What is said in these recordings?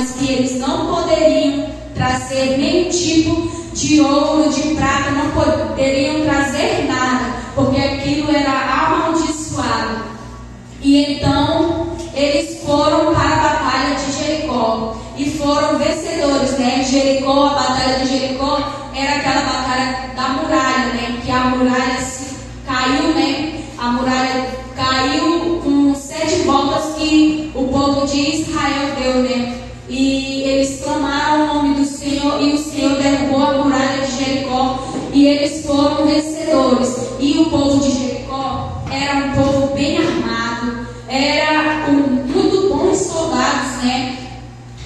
mas que eles não poderiam trazer nenhum tipo de ouro, de prata, não poderiam trazer nada, porque aquilo era amaldiçoado. E então eles foram para a batalha de Jericó e foram vencedores, né? Jericó, a batalha de Jericó era aquela batalha da muralha, né? Que a muralha caiu, né? A muralha caiu com 7 voltas que o povo de Israel deu, né? E eles clamaram o nome do Senhor e o Senhor derrubou a muralha de Jericó e eles foram vencedores. E o povo de Jericó era um povo bem armado, era muito bons soldados, né?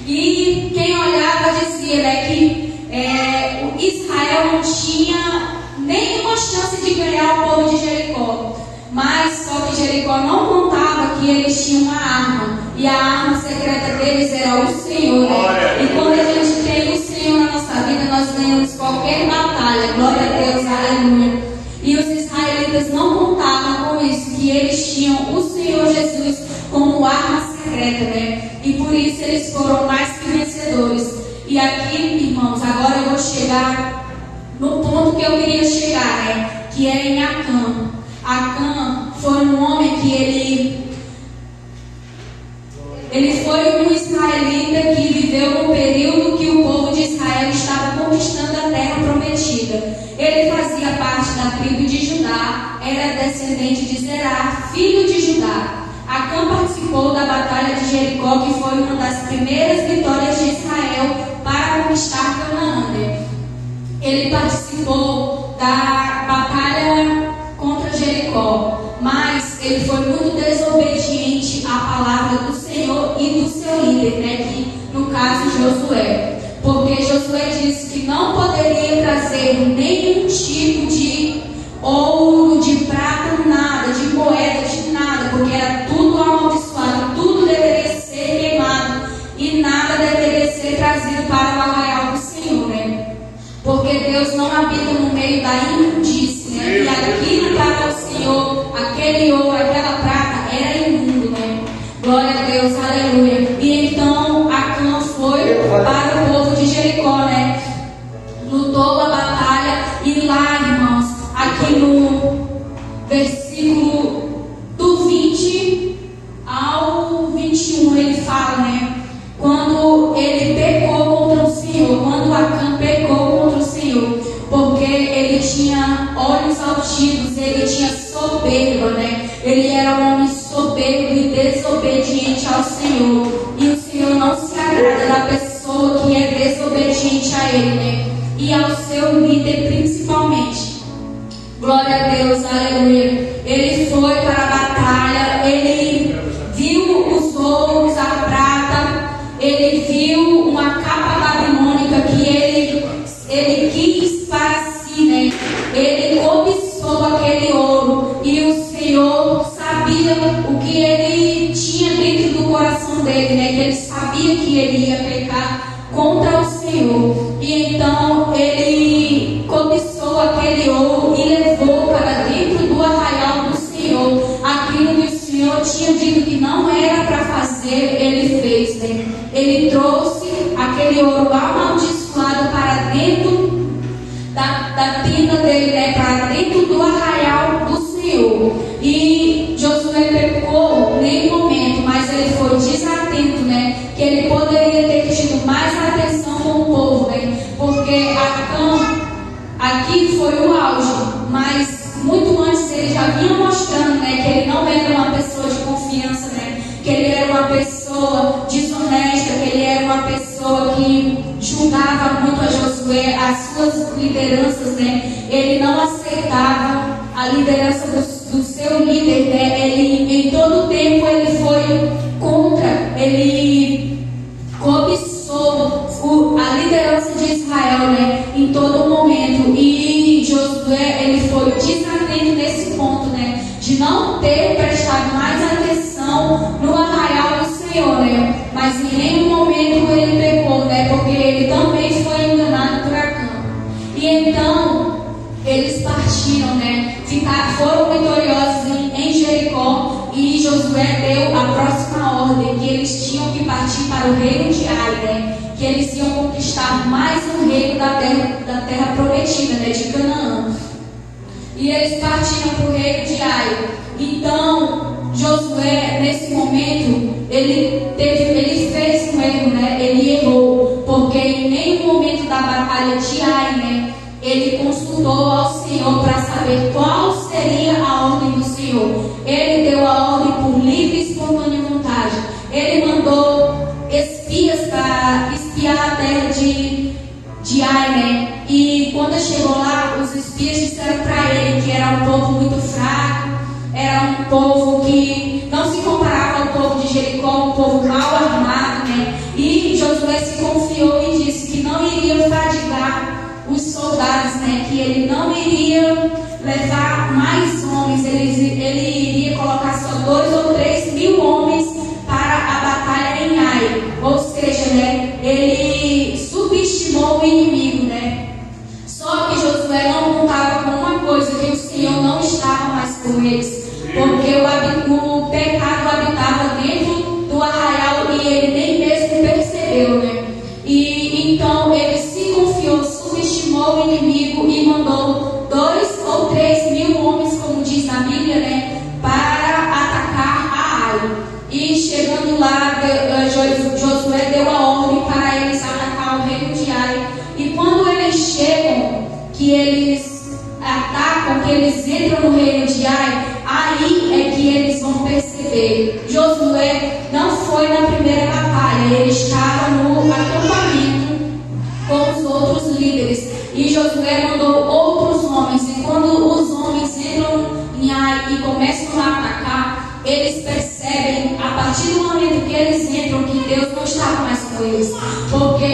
E quem olhava dizia, né, que Israel não tinha nenhuma chance de ganhar o povo de Jericó. Mas só que Jericó não contava que eles tinham uma arma. E a arma secreta deles era o Senhor, né? E quando a gente tem o Senhor na nossa vida, nós ganhamos qualquer batalha. Glória a Deus, aleluia. E os israelitas não contavam com isso, que eles tinham o Senhor Jesus como arma secreta, né? E por isso eles foram mais que vencedores. E aqui, irmãos, agora eu vou chegar no ponto que eu queria chegar, né? Que é em Acã. Acã foi um homem que ele foi um israelita que viveu no período que o povo de Israel estava conquistando a terra prometida. Ele fazia parte da tribo de Judá, era descendente de Zerá, filho de Judá. Acã participou da batalha de Jericó, que foi uma das primeiras vitórias de Israel para conquistar Canaã. Ele participou da batalha contra Jericó, mas ele foi muito desobediente à palavra do Senhor e do seu líder, né, que no caso Josué, porque Josué disse que não poderia trazer nenhum tipo de ouro, de prata, nada, de moeda, de nada, porque era tudo amaldiçoado, tudo deveria ser queimado e nada deveria ser trazido para o arraial do Senhor, né? Porque Deus não habita no meio da imundície, né? E aquilo para o Senhor, aquele ouro, aquela prata, era imundo, né? Glória a Deus, aleluia. E então Acã foi para o povo de Jericó, né? Lutou a batalha e lá, irmãos, aqui no versículo do 20 ao 21, ele fala, né? Quando ele pecou contra o Senhor, quando Acã pecou contra o Senhor, porque ele tinha olhos altivos, ele tinha soberba, né? Ele era um homem soberbo e desobediente ao Senhor. E o Senhor não se agrada da pessoa que é desobediente a Ele, né? E ao seu líder principalmente. Glória a Deus, aleluia. Ele foi para a batalha, ele viu os ouros, a prata, ele viu uma capa babilônica que ele quis para si, né? Ele cobiçou aquele ouro e o Senhor sabia o que ele tinha dentro do coração dele, né? Que ele sabia que ele ia pecar contra o Senhor. E então ele cobiçou aquele ouro e levou para dentro do arraial do Senhor. Aquilo que o Senhor tinha dito que não era para fazer, ele fez, né? Ele trouxe aquele ouro amaldiçoado para dentro da tenda dele, né? Para dentro do arraial do Senhor. E Josué pecou em nenhum momento, mas ele foi desatento, né? Que ele poderia ter tido mais atenção com o povo, né? Porque Acã aqui foi o auge, mas muito antes ele já vinha mostrando, né? Que ele não era uma pessoa de confiança, né? Que ele era uma pessoa desonesta, que ele era uma pessoa que julgava muito a Josué, as suas lideranças, né? Ele não aceitava a liderança do seu líder, né? Ele, em todo o tempo, ele foi contra, ele cobiçou a liderança de Israel, né? Em todo momento. E Josué, ele foi desatento nesse ponto, né? De não ter prestado mais atenção no arraial do Senhor, né? Mas em nenhum momento ele pecou, né? Porque ele também foi enganado por Acã. E então eles partiram, né? Foram vitoriosos em Jericó. E Josué deu a próxima ordem, que eles tinham que partir para o reino de Ai, né? Que eles iam conquistar mais um reino da terra prometida, né? De Canaã. E eles partiram para o reino de Ai. Então, Josué, nesse momento, ele fez um erro, né? Ele errou, porque em nenhum momento da batalha de Ai, né? Ele consultou ao Senhor para saber qual seria a ordem do Senhor. Ele deu a ordem por livre e espontânea vontade. Ele mandou espias para espiar a terra de Ai, né? E quando chegou lá, os espias disseram para ele que era um povo muito fraco, era um povo que não se comparava ao povo de Jericó, um povo mal armado, né? E Josué se confiou e disse que não iria fadigar os soldados, né? Que ele não iria levar mais homens, ele iria colocar só 2 ou 3 mil homens para a batalha em Ai. Ou seja, né? Ele subestimou o inimigo, né? Só que Josué não contava com uma coisa, que o Senhor não estava mais com eles, porque o pecado habitava dentro do arraial e ele nem mesmo percebeu, né? E então ele se confiou, subestimou o inimigo e mandou 2 ou 3 mil homens, como diz na Bíblia, né? Para atacar a Ai. E chegando lá, Josué deu a ordem para eles atacar o reino de Ai. E quando eles chegam, que eles atacam, que eles entram no reino de Ai, aí é que eles vão perceber. Josué não foi na primeira batalha, ele estava no acampamento com os outros líderes. E Josué mandou outros homens. E quando os homens entram em Ai e começam a atacar, eles percebem, a partir do momento que eles entram, que Deus não estava mais com eles, porque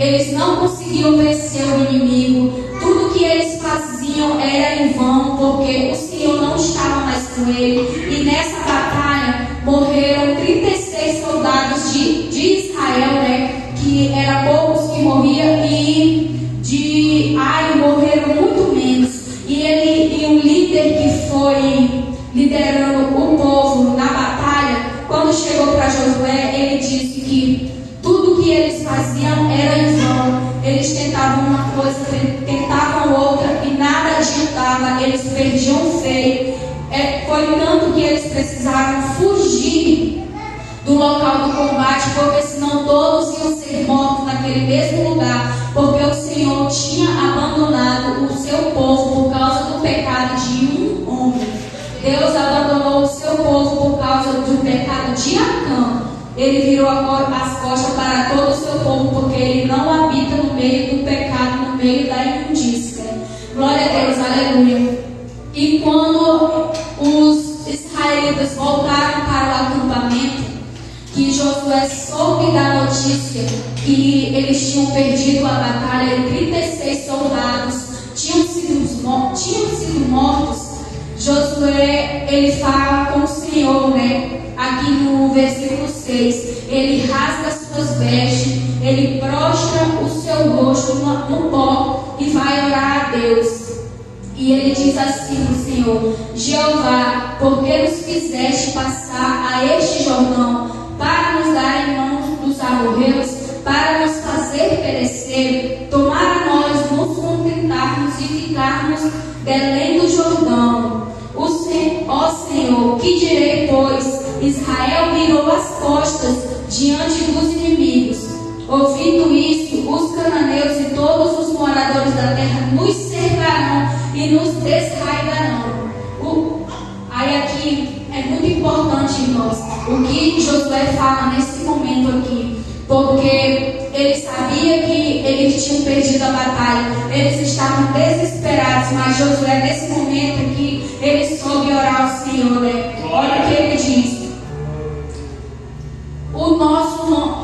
eles não conseguiam vencer o inimigo. Tudo que eles faziam era em vão, porque o Senhor não estava mais com ele. E nessa batalha morreram 36 soldados de Israel, né? Que eram poucos que morriam, e de Ai morreram muito menos. E um líder que foi liderando o povo na batalha, quando chegou para Josué, ele disse que tudo que eles faziam era em vão. Eles tentavam uma coisa, tentavam outra e nada adiantava, eles perdiam feio. Foi tanto que eles precisaram fugir do local do combate, porque senão todos iam ser mortos naquele mesmo lugar, porque o Senhor tinha abandonado o seu povo por causa do pecado de um homem. Deus abandonou o seu povo por causa do pecado de Acã. Ele virou as costas para todo o seu povo, porque ele não habita no meio do pecado, no meio da imundícia. Glória a Deus, aleluia. E quando os israelitas voltaram para o acampamento, que Josué soube da notícia que eles tinham perdido a batalha e 36 soldados tinham sido mortos, Josué, ele fala com o Senhor, né? Aqui no versículo 6, ele rasga suas vestes, ele prostra o seu rosto no pó e vai orar a Deus. E ele diz assim para o Senhor: Jeová, por que nos fizeste passar a este Jordão para nos dar em mãos dos amorreus, para nos fazer perecer? Tomara nós nos contentarmos e ficarmos belém do Jordão. Ó Senhor, que direi, pois? Israel virou as costas diante dos inimigos. Ouvindo isso, os cananeus e todos os moradores da terra nos cercarão e nos desraigarão. Aí aqui é muito importante, irmãos, o que Josué fala nesse momento aqui, porque ele sabia que eles tinham perdido a batalha, eles estavam desesperados, mas Josué, nesse momento aqui, ele soube orar ao Senhor, né? Olha o que ele diz: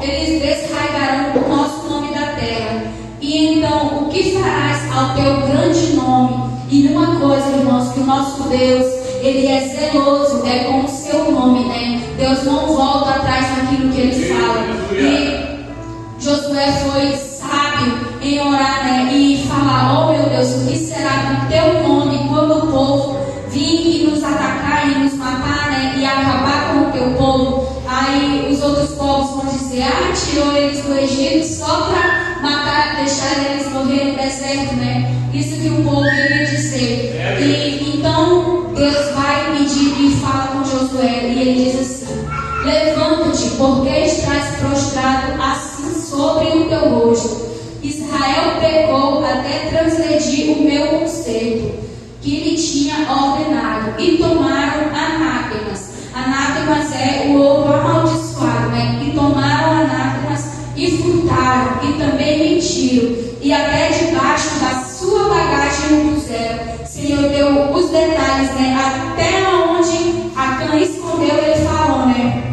eles desraigarão o nosso nome da terra. E então, o que farás ao teu grande nome? E uma coisa, irmãos, que o nosso Deus, ele é zeloso, é com o seu nome, né? Deus não volta atrás naquilo que ele fala. E Josué foi sábio em orar, né? E falar: oh meu Deus, o que será do teu nome quando o povo vir e nos atacar e nos matar, né? E acabar com o teu povo? Aí os outros povos povos vão dizer: ah, tirou eles do Egito só para matar, deixar eles morrer no deserto, né? Isso que o povo iria dizer. E então Deus vai medir e fala com Josué, e ele diz assim: levanta-te, porque estás prostrado assim sobre o teu rosto. Israel pecou até transgredir o meu conselho que lhe tinha ordenado, e tomaram anátemas. Anátemas é o ouro amaldiçoado, né? E tomaram anátemas e furtaram, e também mentiram, e até debaixo da sua bagagem o puseram. Senhor deu os detalhes, né? Até onde Acã escondeu, ele falou, né?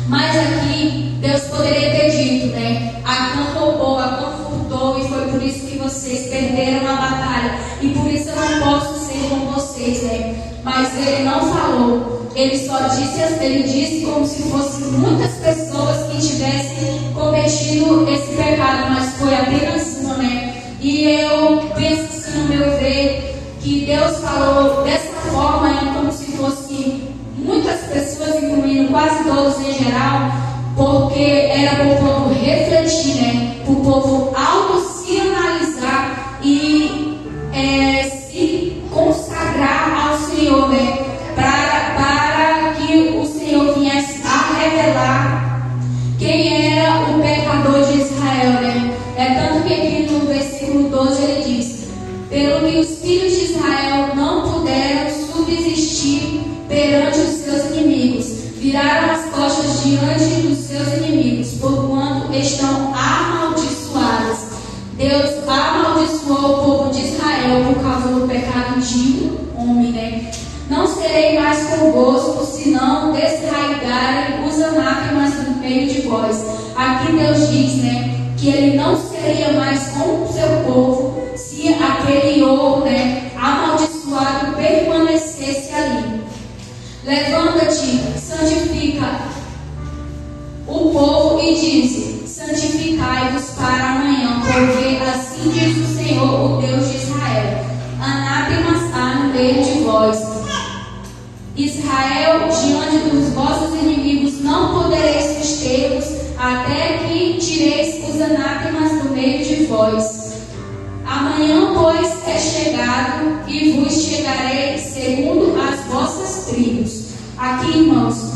Mas aqui Deus poderia ter dito, né? Acã roubou, Acã furtou, e foi por isso que vocês perderam a batalha, e por isso eu não posso ser com vocês, né? Mas ele não falou. Ele só disse, ele disse como se fossem muitas pessoas que tivessem cometido esse pecado, mas foi apenas uma, né? E eu penso assim, no meu ver, que Deus falou dessa forma, né? Como se fossem muitas pessoas, incluindo quase todos em geral, porque era para o povo refletir, né? Para o povo auto-se analisar e se consagrar ao Senhor, né? Para que o Senhor viesse a revelar quem era o pecador de Israel, né? É tanto que aqui no versículo 12 ele diz: pelo que os filhos de Israel não puderam subsistir perante os seus inimigos, viraram as costas diante dos seus inimigos, porquanto estão amaldiçoadas. Deus amaldiçoou o povo de Israel por causa do pecado de um homem, né? Não serei mais convosco, se não desraigarem os anátemas no meio de vós. Aqui Deus diz, né, que ele não seria mais com o seu povo se aquele ouro, né, amaldiçoado permanecesse ali. Levanta-te, santifica o povo e dize: santificai-vos para amanhã, porque assim diz o Senhor, o Deus de Israel: anátemas há no meio de vós. Israel, diante dos vossos inimigos não podereis suster-vos, até que tireis os anátemas do meio de vós. Amanhã, pois, é chegado, e vos chegarei segundo as vossas tribos. Aqui, irmãos,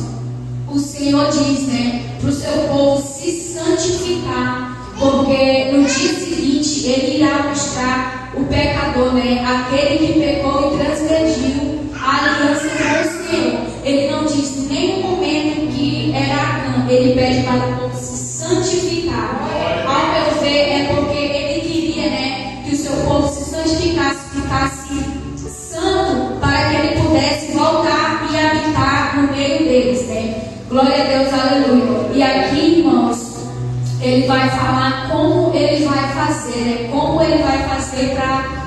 o Senhor diz, né, para o seu povo se santificar, porque no dia seguinte ele irá mostrar o pecador, né, aquele que pecou e transgrediu a aliança com o Senhor. Ele não diz em nenhum momento que era Acã, ele pede para o povo se santificar. Ao meu ver, é porque ele queria, né, que o seu povo se santificasse, ficasse santo, para que ele pudesse voltar e habitar no meio deles, né? Glória a Deus, aleluia. E aqui, irmãos, ele vai falar como ele vai fazer, né? Como ele vai fazer para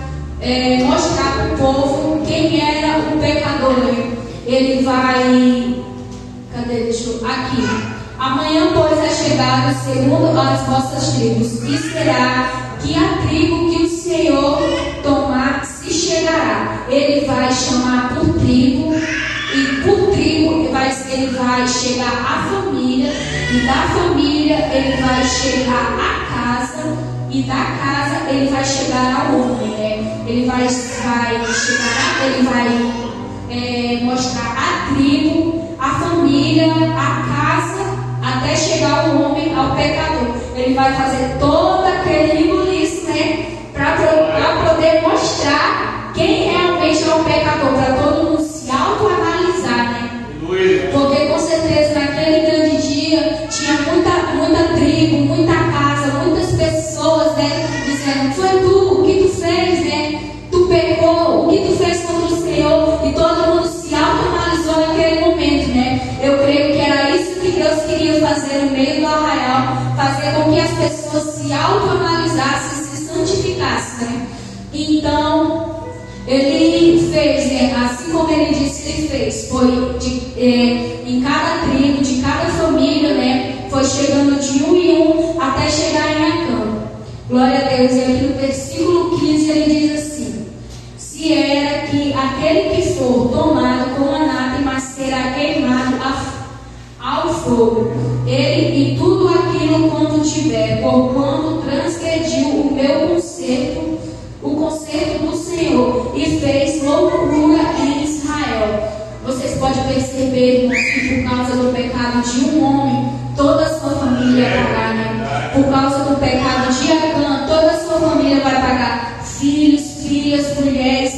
mostrar para o povo quem era o pecador, né? Ele vai... Cadê? Aqui. Amanhã, pois, é chegado segundo as vossas tribos, e será que a tribo que o Senhor tomar se chegará. Ele vai chamar por tribo, e por tribo ele vai chegar a família, e da família ele vai chegar a casa, e da casa ele vai chegar ao homem, né? Ele vai chegar, ele vai mostrar a tribo, a família, a casa, até chegar o homem ao pecador. Ele vai fazer todo aquele limolice, né? Para poder mostrar quem realmente é o pecador, para todo mundo se autoanalisar, né? Porque com certeza naquele grande dia tinha muita tribo, muita casa, muitas pessoas, né, dizendo: foi tu, o que tu fez, né? Tu pecou, o que tu fez contra o Senhor? E todo mundo se autoanalisou naquele momento, né? Eu creio que era isso que Deus queria fazer no meio do arraial, fazer com que as pessoas se autoanalisassem, se santificassem, né? Então ele fez, né? Assim como ele disse, ele fez. Foi em cada tribo, de cada família, né? Foi chegando de um em um até chegar em Acã. Glória a Deus. E aqui no versículo 15 ele diz assim: se era que aquele que for tomado com anátema será queimado ao fogo, ele e tudo porquanto transgrediu o meu conserto, o conserto do Senhor, e fez loucura em Israel. Vocês podem perceber, irmãos, que por causa do pecado de um homem, toda a sua família vai pagar, né? Por causa do pecado de Acã, toda a sua família vai pagar. Filhos, filhas, mulheres,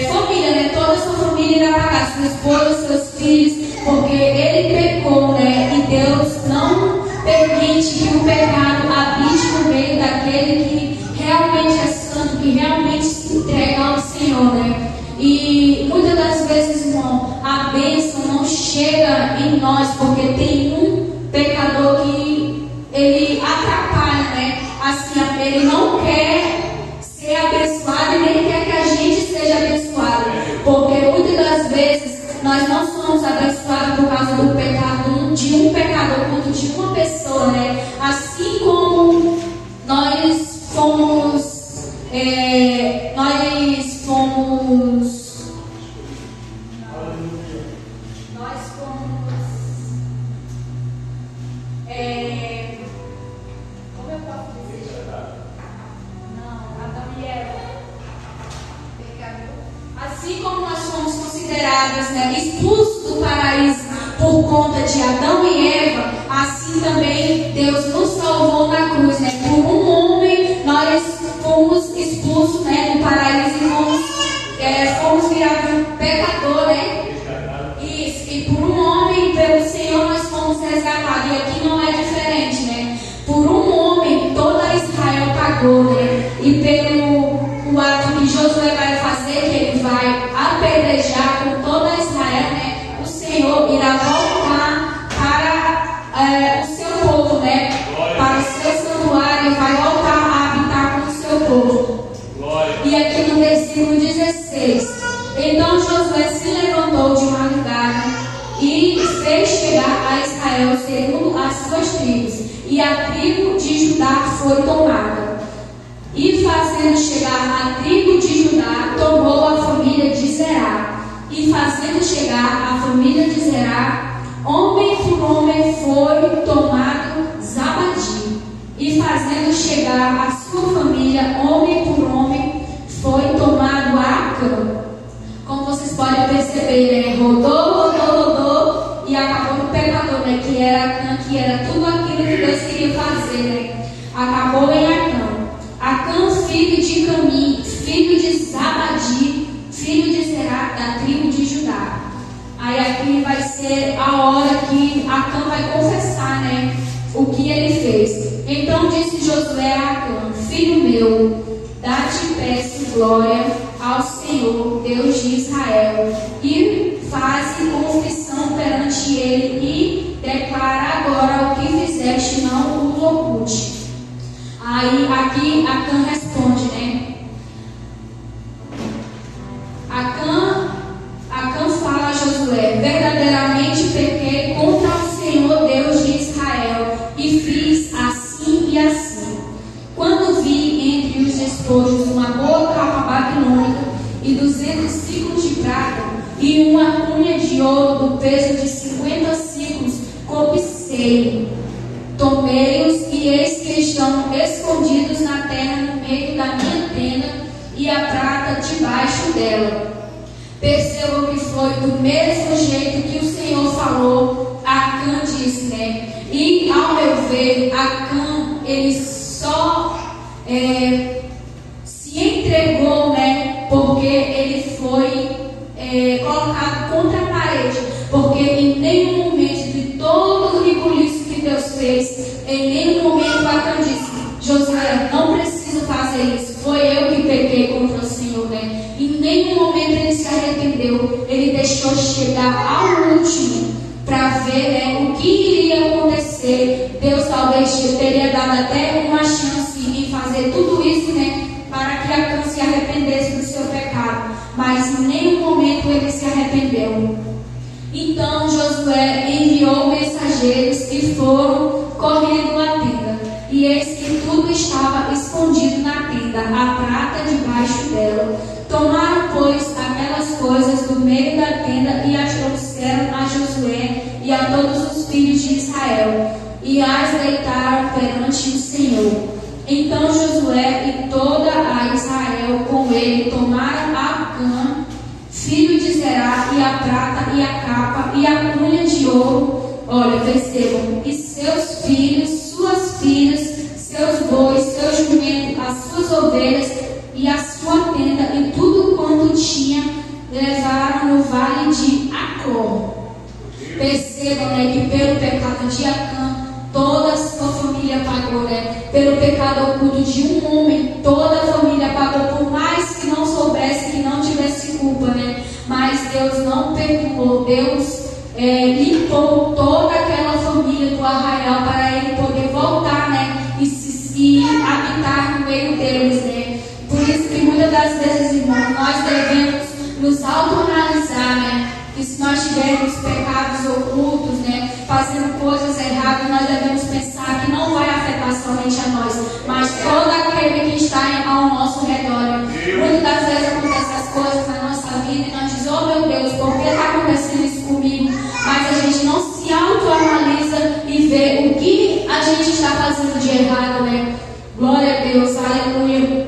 família, né? Toda a sua família irá pagar, sua esposa, seus filhos, porque ele pecou, né? E Deus não permite que o pecado habite no meio daquele que realmente é santo, que realmente se entrega ao Senhor, né? E muitas das vezes, irmão, a bênção não chega em nós, porque tem um pecador que ele atrapalha, né? Assim, ele não quer ser abençoado e nem quer que a gente seja abençoado, porque muitas das vezes nós não somos abençoados por causa do pecado de um pecador, quanto de uma pessoa, né? Assim como nós fomos como eu posso dizer? Não, Adão e Eva. Assim como nós fomos considerados, né, expulsos do paraíso por conta de Adão e Eva, assim também Deus nos salvou na cruz, né? Por um homem nós fomos expulsos, né, do paraíso e fomos virados pecador, né? E por um homem, pelo Senhor, nós fomos resgatados. E aqui não é diferente, né? Por um homem, toda Israel pagou, né? E pelo ato que Josué vai fazer, que ele vai apedrejar com toda Israel, né? O Senhor irá voltar para o seu povo, né? Para o seu santuário, e vai voltar a habitar com o seu povo. E aqui no versículo 16: então Josué se levantou de madrugada e fez chegar a Israel segundo as suas tribos, e a tribo de Judá foi tomada. E fazendo chegar a tribo de Judá, tomou a família de Zerá. E fazendo chegar a família de Zerá, homem por homem foi tomado Zabadi. E fazendo chegar a sua família, homem por homem, foi tomado Acã. Como vocês podem perceber, né? Rodou, e acabou no pecador, né? Que era Acã, que era tudo aquilo que Deus queria fazer, né? Acabou em Acã. Acã, filho de Camim, filho de Zabadi, filho de Zerá, da tribo de Judá. Aí aqui vai ser a hora que Acã vai confessar, né? O que ele fez. Então disse Josué a Acã: filho meu, dá-te peço glória ao Senhor, Deus de Israel, e faze confissão perante ele, e declara agora o que fizeste, não o oculte. Aí aqui Acã responde, né? Acã fala a Josué: verdadeiramente pequei contra o Senhor, Deus de Israel, e fiz assim e assim. Quando vi entre os despojos uma boa capa babilônica e 200 ciclos de prata e uma cunha de ouro do peso de 50 ciclos, cobicei, tomei-os, e eis que estão escondidos na terra no meio da minha tenda, e a prata debaixo dela. Percebam que foi do mesmo jeito que o Senhor falou. Acã disse, né? E ao meu ver, Acã, ele só se entregou, né? Porque ele foi colocado contra a parede. Porque em nenhum momento de todo o ribuliço que Deus fez, em nenhum momento Acã disse: Josué, não preciso fazer isso, foi eu que pequei contra o Senhor, né? Em nenhum momento ele se arrependeu. Ele deixou chegar ao último para ver, né, o que iria acontecer. Deus talvez teria dado até uma chance em fazer tudo isso, né, para que Acã se arrependesse do seu pecado, mas em nenhum momento ele se arrependeu. Então Josué enviou mensageiros e foram correndo à tenda, e eis que tudo estava escondido na tenda, a prata debaixo dela. Tomaram, pois, aquelas coisas do meio da tenda e as trouxeram a Josué e a todos os filhos de Israel. E mas deitaram perante o Senhor. Então Josué e toda a Israel com ele tomaram Acã, filho de Zerá, e a prata, e a capa, e a cunha de ouro. Olha, percebam, e seus filhos, suas filhas, seus bois, seus jumentos, as suas ovelhas, e a sua tenda, e tudo quanto tinha, levaram no vale de Acor. Percebam, né, que pelo pecado de Acã, toda a sua família pagou, né? Pelo pecado oculto de um homem, toda a família pagou, por mais que não soubesse, que não tivesse culpa, né? Mas Deus não perdoou, Deus limpou toda aquela família do arraial para ele poder voltar, né? E habitar no meio deles, né? Por isso que muitas das vezes, irmãos, nós devemos nos autoanalisar, né? Que se nós tivermos pecados ocultos, né? Fazendo coisas erradas, nós devemos pensar que não vai afetar somente a nós, mas todo aquele que está ao nosso redor, né? Muitas das vezes acontecem as coisas na nossa vida e nós dizemos, oh meu Deus, por que está acontecendo isso comigo? Mas a gente não se autoanalisa e vê o que a gente está fazendo de errado, né? Glória a Deus, aleluia.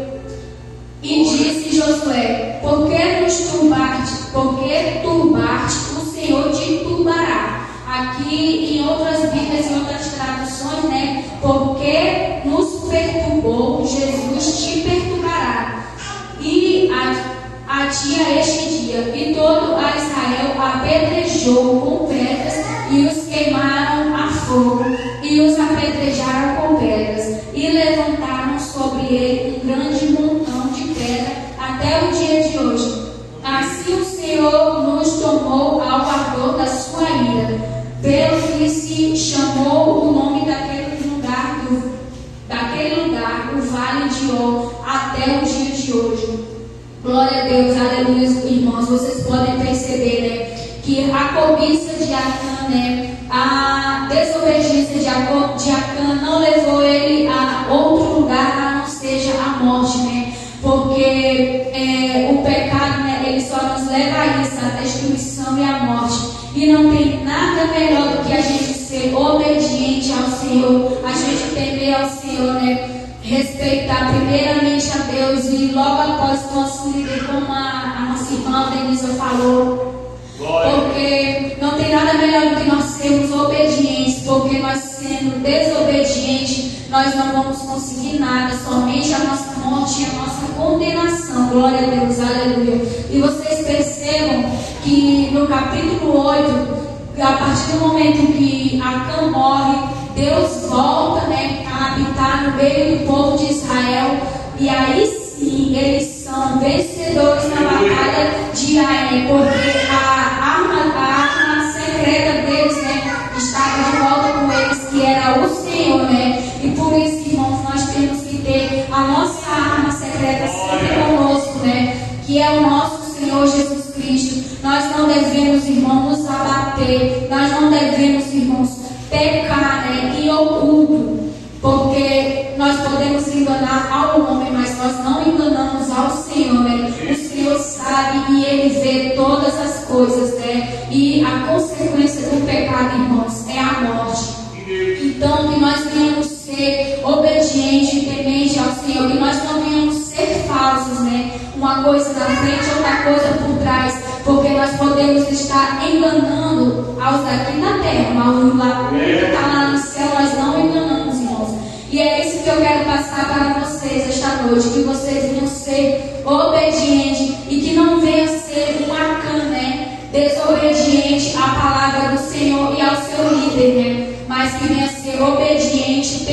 E disse Josué, por que nos turbaste? Por que turbaste? O Senhor te turbará. Aqui em outras Bíblias e outras traduções, né? Porque nos perturbou, Jesus te perturbará. E a ti a este dia, e todo a Israel apedrejou com pedras, e os queimaram a fogo, e os apedrejaram com pedras, e levantaram sobre ele um grande montão de pedra até o dia de hoje. Assim o Senhor nos tomou ao ardor da sua ira, pelo que se chamou o nome daquele lugar, o Vale de Or, até o dia de hoje. Glória a Deus, aleluia, irmãos. Vocês podem perceber, né, que a cobiça de Acã, né, a desobediência de Acã não levou ele a outro lugar a não seja a morte, né? Porque o pecado, né, ele só nos leva a isso, a destruição e a morte. E não tem nada melhor do que a gente ser obediente ao Senhor, a gente temer ao Senhor, né? Respeitar primeiramente a Deus e logo após o nosso líder, como a nossa irmã Denisa falou. Porque não tem nada melhor do que nós sermos obedientes, porque nós sendo desobedientes, nós não vamos conseguir nada, somente a nossa morte e a nossa condenação. Glória a Deus, aleluia. E vocês percebam que no capítulo 8, a partir do momento que Acã morre, Deus volta, né, a habitar no meio do povo de Israel, e aí sim eles são vencedores na batalha de Ai, porque a arma secreta deles, né, estava de volta com eles, que era o Senhor, né? E por isso, irmãos, nós temos que ter a nossa arma secreta sempre conosco, né? Que é o nosso Senhor Jesus Cristo. Nós não devemos, irmãos, nos abater, nós não devemos, irmãos, pecar, né, em oculto, porque nós podemos enganar ao homem, mas nós não enganamos ao Senhor, né? O Senhor sabe e Ele vê todas as coisas, né? E a consequência do pecado, irmãos, é a morte. Então, que nós venhamos ser obedientes e tementes ao Senhor, que nós não venhamos ser falsos, né? Uma coisa na frente, outra coisa por trás, porque nós podemos estar enganando aos daqui na terra, mas o que está lá no céu nós não enganamos, irmãos. E é isso que eu quero passar para vocês esta noite, que vocês venham ser obedientes e que não venham ser um Acã, né, desobediente à palavra do Senhor e ao seu líder, né, mas que venha ser obediente,